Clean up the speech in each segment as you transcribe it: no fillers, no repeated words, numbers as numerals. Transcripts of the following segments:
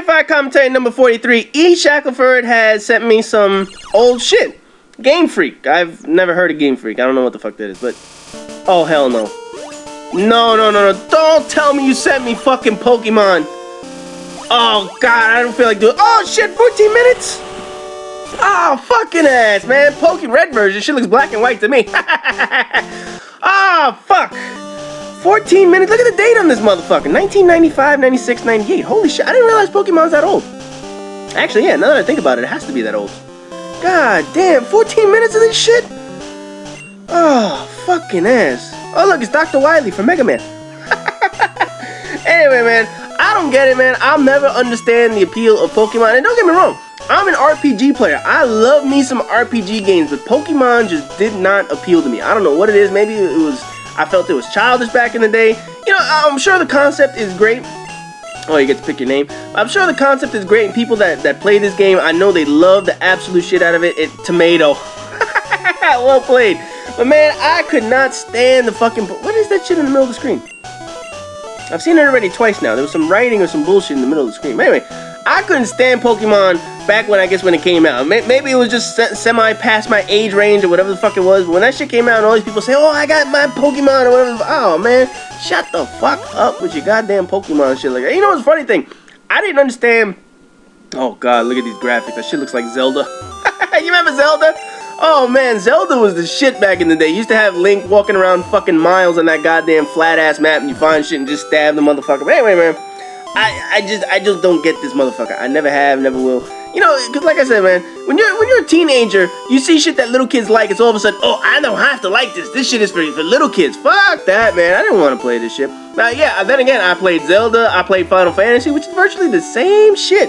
Certified commentator number 43, eRustyShackleford has sent me some old shit. Game Freak. I've never heard of Game Freak. I don't know what the fuck that is, but... Oh, hell no. No. Don't tell me you sent me fucking Pokemon. Oh, God, I don't feel like doing... Oh, shit, 14 minutes? Oh, fucking ass, man. Poke Red version. Shit looks black and white to me. Oh, fuck. 14 minutes. Look at the date on this motherfucker. 1995, 96, 98. Holy shit. I didn't realize Pokemon's that old. Actually, yeah, now that I think about it, it has to be that old. God damn. 14 minutes of this shit? Oh, fucking ass. Oh, look, it's Dr. Wily from Mega Man. Anyway, man, I don't get it, man. I'll never understand the appeal of Pokemon. And don't get me wrong, I'm an RPG player. I love me some RPG games, but Pokemon just did not appeal to me. I don't know what it is. Maybe it was... I felt it was childish back in the day. You know, I'm sure the concept is great. Oh, you get to pick your name. I'm sure the concept is great, and people that play this game, I know they love the absolute shit out of it. Tomato. Well played. But man, I could not stand the fucking... What is that shit in the middle of the screen? I've seen it already twice now. There was some writing or some bullshit in the middle of the screen. But anyway, I couldn't stand Pokemon back when, I guess, when it came out. Maybe it was just semi past my age range or whatever the fuck it was. But when that shit came out and all these people say, oh, I got my Pokemon or whatever. Oh, man, shut the fuck up with your goddamn Pokemon and shit like that. You know what's the funny thing? I didn't understand. Oh, God, look at these graphics. That shit looks like Zelda. You remember Zelda? Oh, man, Zelda was the shit back in the day. You used to have Link walking around fucking miles on that goddamn flat-ass map and you find shit and just stab the motherfucker. But anyway, man, I just don't get this motherfucker. I never have, never will. You know, because like I said, man, when you're a teenager, you see shit that little kids like, it's all of a sudden, oh, I don't have to like this. This shit is for little kids. Fuck that, man. I didn't want to play this shit. Now, yeah, then again, I played Zelda. I played Final Fantasy, which is virtually the same shit.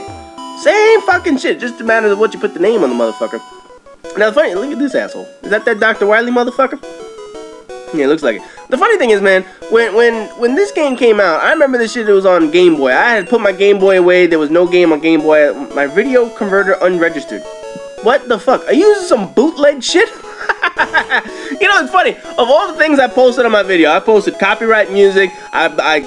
Same fucking shit. Just a matter of what you put the name on the motherfucker. Now, the funny, look at this asshole. Is that Dr. Wily motherfucker? Yeah, it looks like it. The funny thing is, man, when this game came out, I remember this shit, it was on Game Boy. I had put my Game Boy away. There was no game on Game Boy. My video converter unregistered. What the fuck? Are you using some bootleg shit? You know, it's funny. Of all the things I posted on my video, I posted copyright music. I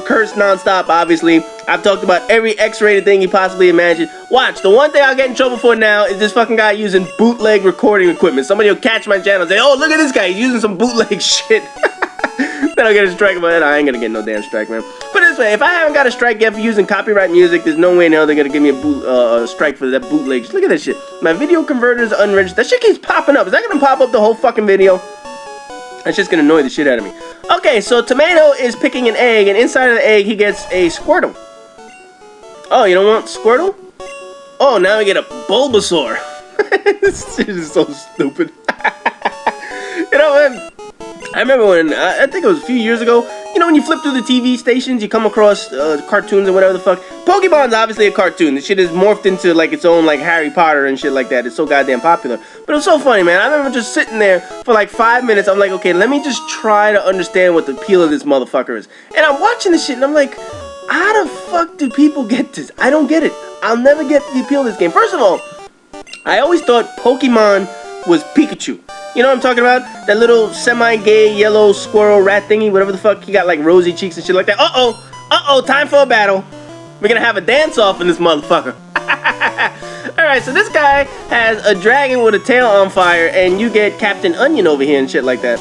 cursed nonstop, obviously. I've talked about every X-rated thing you possibly imagine. Watch, the one thing I'll get in trouble for now is this fucking guy using bootleg recording equipment. Somebody will catch my channel and say, oh, look at this guy, he's using some bootleg shit. Then I'll get a strike, but I ain't gonna get no damn strike, man. Put it this way, if I haven't got a strike yet for using copyright music, there's no way in hell they're gonna give me a strike for that bootleg. Just look at that shit. My video converter is unregistered. That shit keeps popping up. Is that gonna pop up the whole fucking video? That's just gonna annoy the shit out of me. Okay, so Tomato is picking an egg, and inside of the egg, he gets a Squirtle. Oh, you don't want Squirtle? Oh, now we get a Bulbasaur. This shit is so stupid. You know, man, I remember when, I think it was a few years ago, you know, when you flip through the TV stations, you come across cartoons and whatever the fuck. Pokemon's obviously a cartoon. This shit is morphed into, like, its own, like, Harry Potter and shit like that. It's so goddamn popular. But it was so funny, man. I remember just sitting there for, like, 5 minutes. I'm like, okay, let me just try to understand what the appeal of this motherfucker is. And I'm watching this shit, and I'm like, how the fuck do people get this? I don't get it. I'll never get the appeal of this game. First of all, I always thought Pokemon was Pikachu. You know what I'm talking about? That little semi-gay yellow squirrel rat thingy, whatever the fuck. He got like rosy cheeks and shit like that. Uh-oh, time for a battle. We're gonna have a dance-off in this motherfucker. Alright, so this guy has a dragon with a tail on fire, and you get Captain Onion over here and shit like that.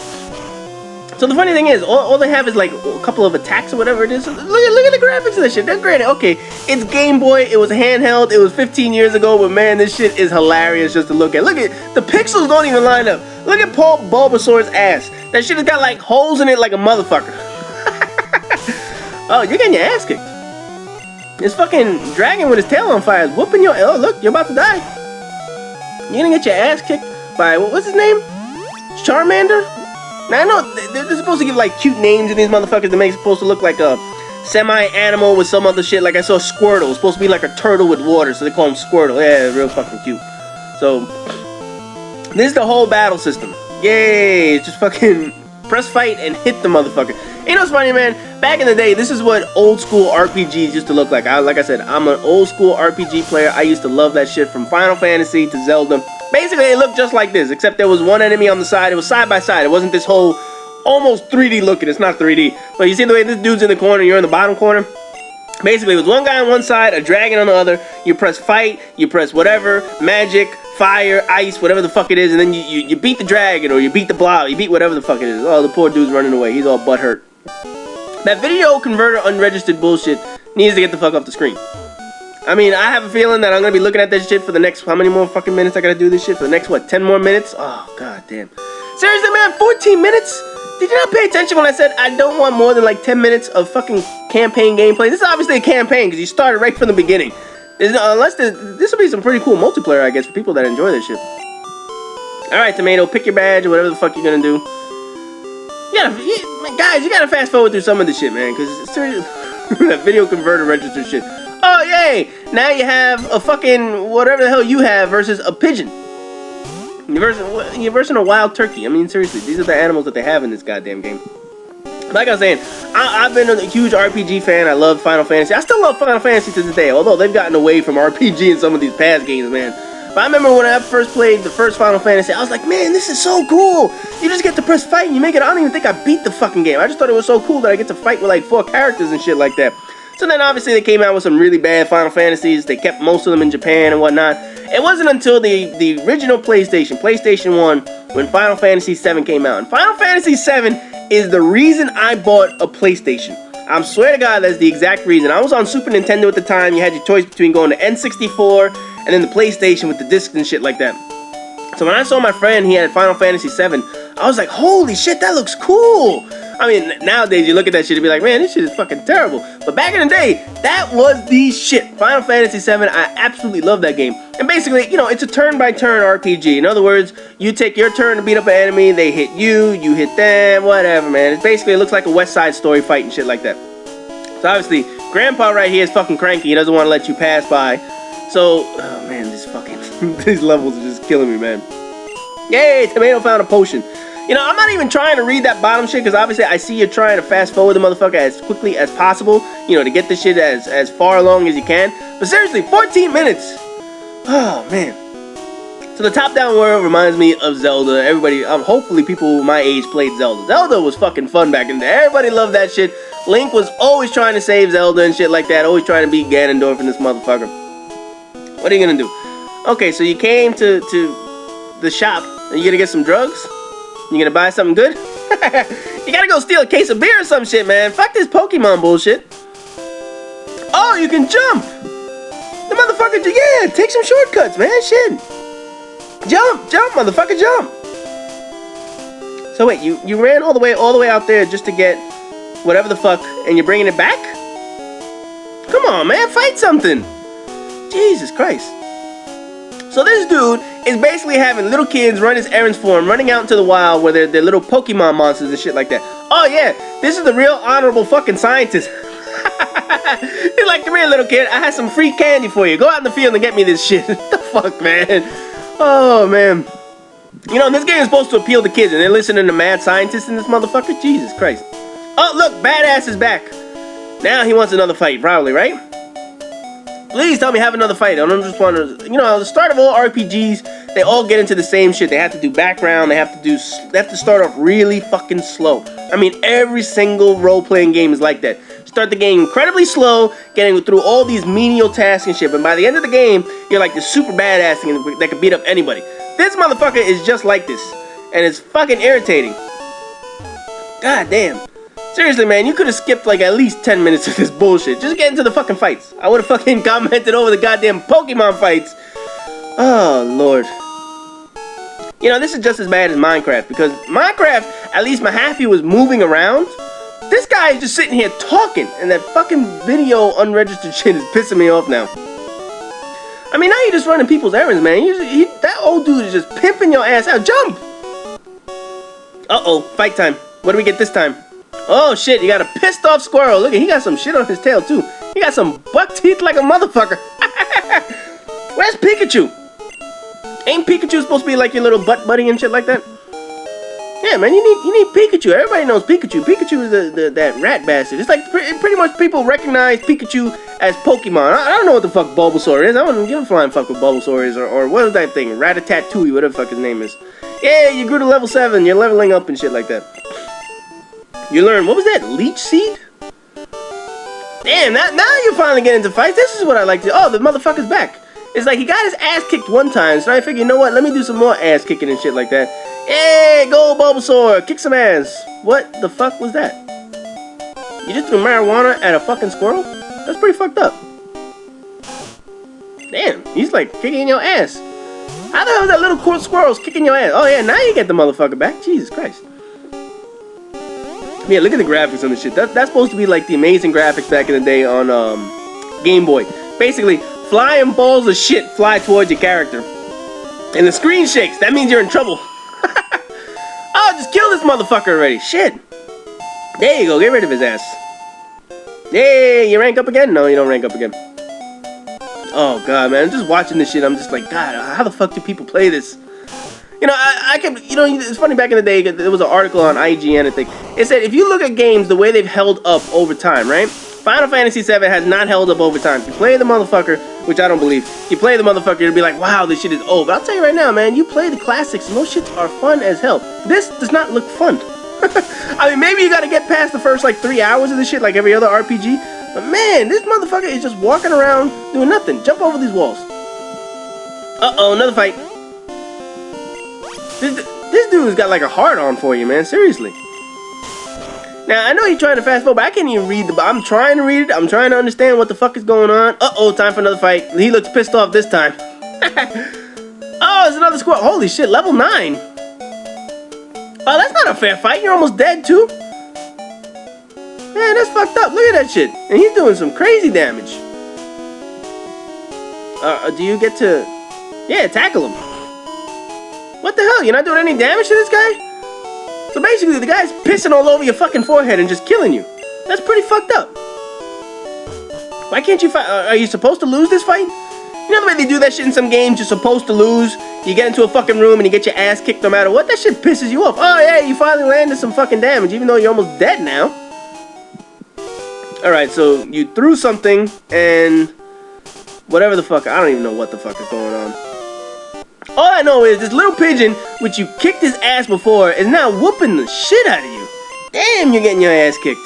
So the funny thing is, all they have is like a couple of attacks or whatever it is. Look at the graphics of this shit. They're great. Okay, it's Game Boy. It was handheld. It was 15 years ago, but man, this shit is hilarious just to look at. Look at the pixels don't even line up. Look at Paul Bulbasaur's ass. That shit has got like holes in it like a motherfucker. Oh, you're getting your ass kicked. This fucking dragon with his tail on fire is whooping your... Oh, look, you're about to die. You're gonna get your ass kicked by... What's his name? Charmander? Now, I know they're supposed to give, like, cute names to these motherfuckers that make it supposed to look like a semi-animal with some other shit. Like, I saw Squirtle. It's supposed to be like a turtle with water, so they call him Squirtle. Yeah, real fucking cute. So, this is the whole battle system. Yay! Just fucking press fight and hit the motherfucker. You know what's funny, man? Back in the day, this is what old school RPGs used to look like. Like I said, I'm an old school RPG player. I used to love that shit from Final Fantasy to Zelda. Basically, it looked just like this, except there was one enemy on the side. It was side by side. It wasn't this whole almost 3D looking. It's not 3D. But you see the way this dude's in the corner, you're in the bottom corner? Basically, it was one guy on one side, a dragon on the other. You press fight, you press whatever, magic, fire, ice, whatever the fuck it is, and then you beat the dragon, or you beat the blob, you beat whatever the fuck it is. Oh, the poor dude's running away. He's all butthurt. That video converter unregistered bullshit needs to get the fuck off the screen. I mean, I have a feeling that I'm gonna be looking at this shit for the next, how many more fucking minutes I gotta do this shit? For the next, what, 10 more minutes? Oh, god damn. Seriously, man, 14 minutes? Did you not pay attention when I said I don't want more than like 10 minutes of fucking campaign gameplay? This is obviously a campaign because you started right from the beginning. This will be some pretty cool multiplayer, I guess, for people that enjoy this shit. Alright, Tomato, pick your badge or whatever the fuck you're gonna do. Guys, you gotta fast forward through some of this shit, man, because it's seriously that video converter register shit. Oh, yay! Now you have a fucking whatever the hell you have versus a pigeon. You're versing a wild turkey. I mean, seriously, these are the animals that they have in this goddamn game. Like I was saying, I've been a huge RPG fan. I love Final Fantasy. I still love Final Fantasy to this day, although they've gotten away from RPG in some of these past games, man. But I remember when I first played the first Final Fantasy, I was like, man, this is so cool. You just get to press fight and you make it. I don't even think I beat the fucking game. I just thought it was so cool that I get to fight with like 4 characters and shit like that. So then obviously they came out with some really bad Final Fantasies. They kept most of them in Japan and whatnot. It wasn't until the original PlayStation 1, when Final Fantasy 7 came out. And Final Fantasy 7 is the reason I bought a PlayStation. I swear to God, that's the exact reason. I was on Super Nintendo at the time. You had your choice between going to N64 and then the PlayStation with the discs and shit like that. So when I saw my friend, he had Final Fantasy 7, I was like, holy shit, that looks cool. I mean, nowadays you look at that shit and be like, man, this shit is fucking terrible. But back in the day, that was the shit. Final Fantasy 7, I absolutely love that game. And basically, you know, it's a turn-by-turn RPG. In other words, you take your turn to beat up an enemy, they hit you, you hit them, whatever, man. It's basically, it looks like a West Side Story fight and shit like that. So obviously, Grandpa right here is fucking cranky. He doesn't want to let you pass by. So, oh man, this fucking, these levels are just killing me, man. Yay, Tomato found a potion. You know, I'm not even trying to read that bottom shit, because obviously I see you trying to fast forward the motherfucker as quickly as possible, you know, to get this shit as far along as you can. But seriously, 14 minutes. Oh, man. So the top-down world reminds me of Zelda. Everybody, hopefully people my age played Zelda. Zelda was fucking fun back in the day. Everybody loved that shit. Link was always trying to save Zelda and shit like that, always trying to beat Ganondorf and this motherfucker. What are you gonna do? Okay, so you came to the shop. Are you gonna get some drugs? You gonna buy something good? You gotta go steal a case of beer or some shit, man. Fuck this Pokemon bullshit. Oh, you can jump. The motherfucker, yeah, take some shortcuts, man. Shit. Jump, motherfucker, jump. So wait, you ran all the way out there just to get whatever the fuck, and you're bringing it back? Come on, man, fight something. Jesus Christ. So this dude is basically having little kids run his errands for him, running out into the wild where they're little Pokemon monsters and shit like that. Oh yeah, this is the real honorable fucking scientist. He's like, come here, little kid, I have some free candy for you. Go out in the field and get me this shit. What the fuck, man? Oh, man. You know, this game is supposed to appeal to kids, and they're listening to mad scientists in this motherfucker? Jesus Christ. Oh, look, Badass is back. Now he wants another fight, probably, right? Please tell me have another fight. I don't just want to, you know, at the start of all RPGs, they all get into the same shit. They have to do background. They have to start off really fucking slow. I mean, every single role-playing game is like that. Start the game incredibly slow, getting through all these menial tasks and shit, but by the end of the game, you're like the super badass thing that can beat up anybody. This motherfucker is just like this, and it's fucking irritating. God damn. Seriously, man, you could have skipped like at least 10 minutes of this bullshit. Just get into the fucking fights. I would have fucking commented over the goddamn Pokemon fights. Oh, Lord. You know, this is just as bad as Minecraft, because Minecraft, at least Mahaffey was moving around. This guy is just sitting here talking, and that fucking video unregistered shit is pissing me off now. I mean, now you're just running people's errands, man. That old dude is just pimping your ass out. Jump! Uh-oh, fight time. What do we get this time? Oh, shit, you got a pissed off squirrel. Look, he got some shit on his tail, too. He got some buck teeth like a motherfucker. Where's Pikachu? Ain't Pikachu supposed to be like your little butt buddy and shit like that? Yeah, man, you need Pikachu. Everybody knows Pikachu. Pikachu is that rat bastard. It's like pretty much people recognize Pikachu as Pokemon. I don't know what the fuck Bulbasaur is. I don't give a flying fuck what Bulbasaur is or what is that thing? Rattatatouille, whatever the fuck his name is. Yeah, you grew to level 7. You're leveling up and shit like that. You learn, what was that? Leech Seed? Damn, now you're finally getting into fights. This is what I like to. Oh, the motherfucker's back. It's like he got his ass kicked one time, so I figured, you know what? Let me do some more ass kicking and shit like that. Hey, go Bulbasaur, kick some ass. What the fuck was that? You just threw marijuana at a fucking squirrel? That's pretty fucked up. Damn, he's like kicking your ass. How the hell is that little squirrel's kicking your ass? Oh yeah, now you get the motherfucker back. Jesus Christ. Yeah, look at the graphics on this shit. That's supposed to be like the amazing graphics back in the day on Game Boy. Basically, flying balls of shit fly towards your character. And the screen shakes. That means you're in trouble. Oh, just kill this motherfucker already. Shit. There you go. Get rid of his ass. Hey, you rank up again? No, you don't rank up again. Oh, God, man. I'm just watching this shit. I'm just like, God, how the fuck do people play this? You know, I kept, you know, it's funny, back in the day, there was an article on IGN, I think. It said, if you look at games the way they've held up over time, right? Final Fantasy VII has not held up over time. If you play the motherfucker, which I don't believe, you play the motherfucker, you'll be like, wow, this shit is old. But I'll tell you right now, man, you play the classics, and those shits are fun as hell. This does not look fun. I mean, maybe you gotta get past the first, like, 3 hours of this shit, like every other RPG. But, man, this motherfucker is just walking around doing nothing. Jump over these walls. Uh-oh, another fight. This dude's got, like, a heart on for you, man. Seriously. Now, I know you're trying to fast forward, but I can't even read the... I'm trying to read it. I'm trying to understand what the fuck is going on. Uh-oh, time for another fight. He looks pissed off this time. Oh, it's another squad. Holy shit, level 9. Oh, that's not a fair fight. You're almost dead, too. Man, that's fucked up. Look at that shit. And he's doing some crazy damage. Do you get to... Yeah, tackle him. What the hell? You're not doing any damage to this guy? So basically, the guy's pissing all over your fucking forehead and just killing you. That's pretty fucked up. Why can't you fight? Are you supposed to lose this fight? You know the way they do that shit in some games? You're supposed to lose. You get into a fucking room and you get your ass kicked no matter what. That shit pisses you off. Oh yeah, you finally landed some fucking damage, even though you're almost dead now. Alright, so you threw something and... whatever the fuck. I don't even know what the fuck is going on. All I know is this little pigeon, which you kicked his ass before, is now whooping the shit out of you. Damn, you're getting your ass kicked.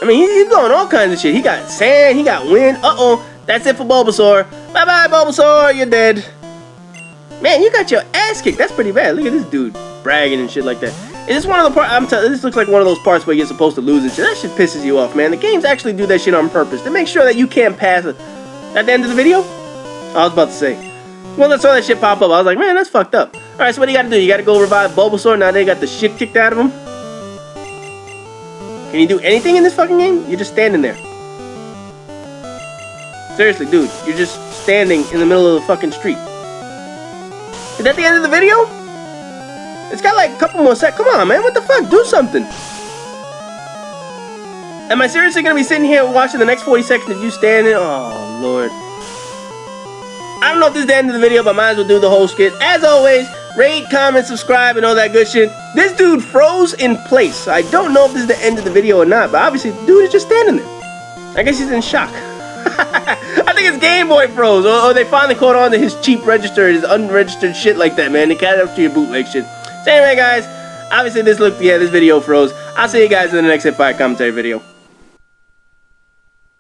I mean, he's going all kinds of shit. He got sand, he got wind. Uh-oh, that's it for Bulbasaur. Bye-bye, Bulbasaur, you're dead. Man, you got your ass kicked. That's pretty bad. Look at this dude bragging and shit like that. Is this one of the parts? I'm telling you, this looks like one of those parts where you're supposed to lose and shit. That shit pisses you off, man. The games actually do that shit on purpose to make sure that you can't pass it. At the end of the video? I was about to say. Well, I saw that shit pop up. I was like, man, that's fucked up. Alright, so what do you gotta do? You gotta go revive Bulbasaur. Now they got the shit kicked out of him. Can you do anything in this fucking game? You're just standing there. Seriously, dude. You're just standing in the middle of the fucking street. Is that the end of the video? It's got like a couple more seconds. Come on, man. What the fuck? Do something. Am I seriously gonna be sitting here watching the next 40 seconds of you standing? Oh, Lord. I don't know if this is the end of the video, but I might as well do the whole skit. As always, rate, comment, subscribe, and all that good shit. This dude froze in place. I don't know if this is the end of the video or not, but obviously the dude is just standing there. I guess he's in shock. I think his Game Boy froze, or they finally caught on to his cheap register, his unregistered shit like that, man. They caught up to your bootleg shit. So anyway, guys, obviously this video froze. I'll see you guys in the next Hip Fire commentary video.